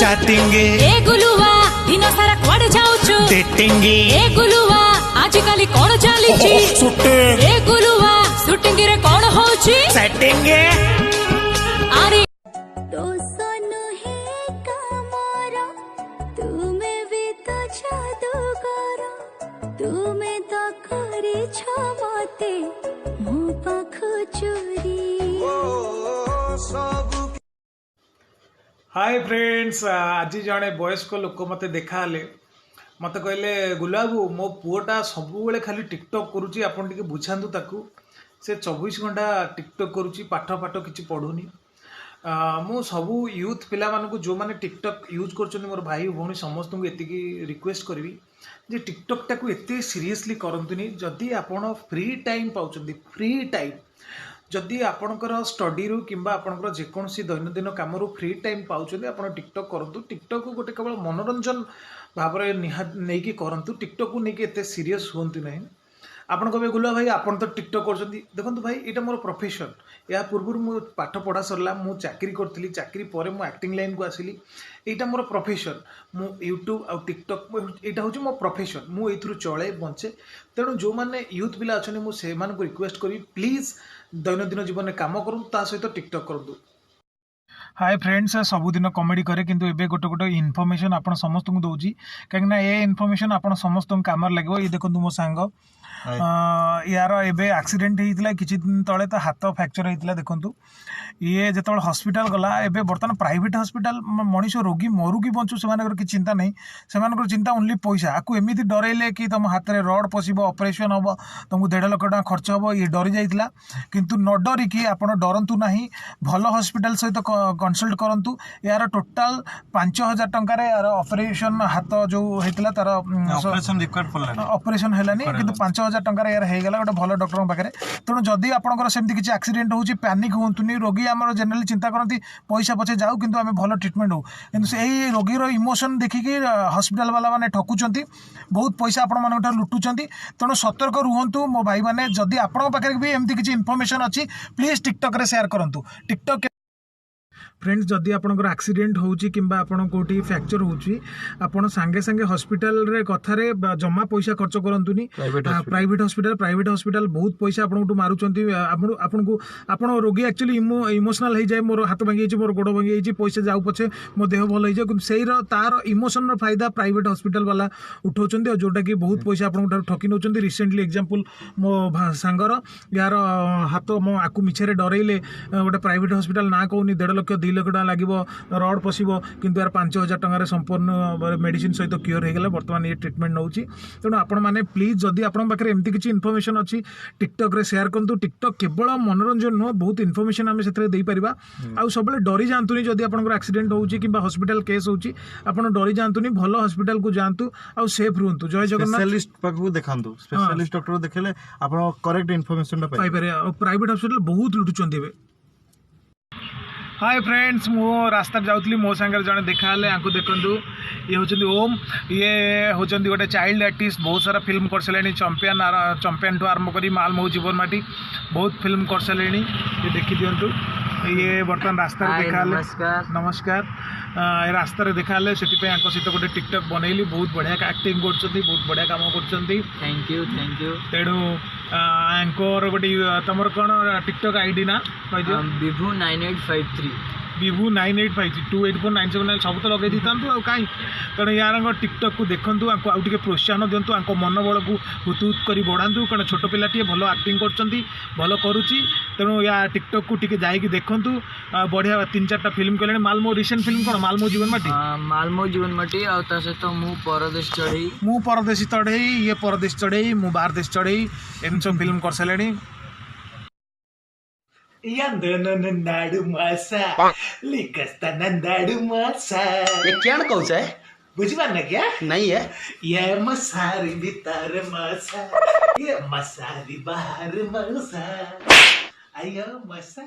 Chatting ए गुलुआ दिन सारा कुआडे जाउछु dating ए गुलुआ आजिकाली कोन चलीछि shooting ए गुलुआ shooting रे कोन होछि सेटिंग अरे तो सोनु है कमरा तुमे भी तो जादूगर तुमे तो करे छमते मो पाखो चोरी हाय फ्रेंड्स आज जड़े वयस्क लोक मत देखा मत कहले गुलाबू मो पुओटा सबुबले खाली टिकटॉक करुच्ची आपन टिके बुझातु ताकू से 24 घंटा टिकटॉक करुच्ची पाठ पाठ किसी पढ़ुनी मु सबू यूथ पिला मानकु जो माने टिकटॉक यूज करछन मोर भाई भौणी समस्त को एतिकी रिक्वेस्ट करबी जे टिकटॉक टाकू एते सीरियसली करंतुनी जदी आपण फ्री टाइम पाउछंदी फ्री टाइम जदि आपणकर स्टडी रू किंबा आपणकर जेकोसी दैनंदिन काम फ्री टाइम पाउछंदी आपण टिकटॉक करंतु टिकटॉक को गोटे केवल मनोरंजन भाव नहीं कि करंतु टिकटॉक को नहीं एते सीरियस होंतु नहीं आपण कहे गुला भाई आपन तो टिकटॉक करछंती देखंतु भाई एटा मोर प्रोफेशन या पूर्व मु पाठ पढ़ा सरला मु चाकरी करथली चाकरी परे मु एक्टिंग लाइन को आसिली एटा मोर प्रोफेशन मु यूट्यूब आ टिकटॉक एटा होची मो प्रोफेशन मु एथरु चले बंचे तेणु जो माने यूथ पिला अछनी मु से मान को रिक्वेस्ट करी प्लीज दैनंदिन जीवन में काम करूँ ता सहित टिकटॉक करूँ। हाय फ्रेंड्स सबुदिन कमेडी करे किंतु एबे गोटे गोटे इनफॉरमेशन आपण समस्त को दउची कहीं ये इनफॉरमेशन आपण समस्त काम लगे ये देखो मो सांग यार एबे एक्सीडेंट होता किछि दिन तले तो हाथ फ्रैक्चर होता देखु ये जो हॉस्पिटल गला एबे बर्तमान प्राइवेट हॉस्पिटल मनीष रोगी मरु कि बंचु से किसी चिंता नहीं से चिंता ओनली पैसा आपको एमती डरइले कि तुम हाथ में रड पशिब ऑपरेशन हम तुमको 1.5 लाख टका खर्च हम ये डरी जाइला किंतु न डरिकी आप डरतु ना भल हॉस्पिटल सहित कंसल्ट करूँ यार टोटाल 5,000 टकर यार ऑपरेशन हाथ जो होता तार ऑपरेशन है कि 5,000 टकर यार होगा गोटे भल डॉक्टर पाखे तेणु जदि आपंकर सेमती किसी एक्सीडेंट हो पैनिक होतुनि रोगी आम जेनराली चिंता करती पैसा पछे जाऊ किंतु आम भल ट्रिटमेंट हो कि रोगीर इमोशन देखिकी हॉस्पिटल वाला माने ठकुचंती बहुत पैसा आपण मान लुटुचंती तेणु सतर्क रुहतु मो भाई मैंने जदि आपण पाखे भी एमती किसी इनफॉरमेशन अच्छी प्लीज टिकटॉक रे शेयर करंतु टिकटॉक फ्रेंड्स जदि आपंकर एक्सीडेंट होची किंबा आपण कोठी फ्रैक्चर होची आपण सांगे सांगे हॉस्पिटल रे कथारे जमा पैसा खर्च करंतुनी प्राइवेट हॉस्पिटल बहुत पैसा आपन मारुचंती आपन को आपण रोगी एक्चुअली इमोशनल हो जाए मोर हाथ भांगी मोर गोड़ भांगी पैसा जाऊ पछे मो देह भल हो जाए से तार इमोशन फायदा प्राइवेट हॉस्पिटल वाला उठाउचंती जोटा कि बहुत पैसा आपन ठकी नउचंती रिसेंटली एग्जांपल मो सांगर यार हाथ मो आकु मिछरे डरइले गोटे प्राइवेट हॉस्पिटल ना कहूनी 1.5 लाख 2 लाख टका लगे रड पशिब किंतु यार 5,000 टकर संपूर्ण मेडिसिन सहित क्योर होगा बर्तमान ये ट्रिटमेंट नौ तेणु आपण मैंने प्लीज जदि आपन पाखे एमती किसी इनफॉरमेशन अच्छी टिकटॉक रे शेयर करूँ टिकटॉक केवल मनोरंजन नुह बहुत इनफॉरमेशन आम से आउ सब डरी जातुनि जदि आपन एक्सीडेंट होची किंबा हॉस्पिटल केस होची आपन डरी जातुनि भल हॉस्पिटल को जातु आउ सेफ रुहतु जय जगन्नाथ स्पेशलिस्ट पाखु देखांतु स्पेशलिस्ट डॉक्टर देखले आपन करेक्ट इनफॉरमेशन पाई पारे प्राइवेट हॉस्पिटल बहुत लुटुचंती बे। हाय फ्रेंड्स मो रास्ता जाऊँगी मो सांगे जड़े देखा आपको देखु ये होचंदी ओम ये होचंदी गोटे चाइल्ड आर्टिस्ट बहुत सारा फिल्म कर सारे चंपियन ठू आरंभ कर माल मो जीवन माटी बहुत फिल्म कर सारे ये देखी दिंतु ये बर्तमान रास्ता देखा नमस्कार ये रास्ता देखा से सहित गोटे टिकटॉक बनैली बहुत बढ़िया एक्टिंग कर बहुत बढ़िया काम कर थैंक यू तेणु एंकर गोटे तुम कौन टिकटॉक आईडी ना कह विभू 9853 विभू 9853 284979 सब तो लगे था कहीं तेणु यार टिकटॉक को देखूँ आउ टे प्रोत्साहन दिंतु आंको मनोबल को हुतुत कर बढ़ातु कारण छोट पिलाटी भल एक्टिंग कर करुच्ची तेणु या टिकटॉक को टिके जाइए देखूँ बढ़िया 3-4टा फिल्म कले मालमो रिसेंट फिल्म कौन मालमो जीवन माटी मालमो जीवन माटी आ सहित मु परदेश चढ़ई ये परदेश चढ़ई मु बाहर देश चढ़ई एम सब फिल्म कर सारे नाडु मासा लिखस्ता नाडु मासा ये क्या कहू है बुझिपार ना क्या नहीं है ये मसारी भीतर मासा ये मसारी बाहर मासा आयो मासा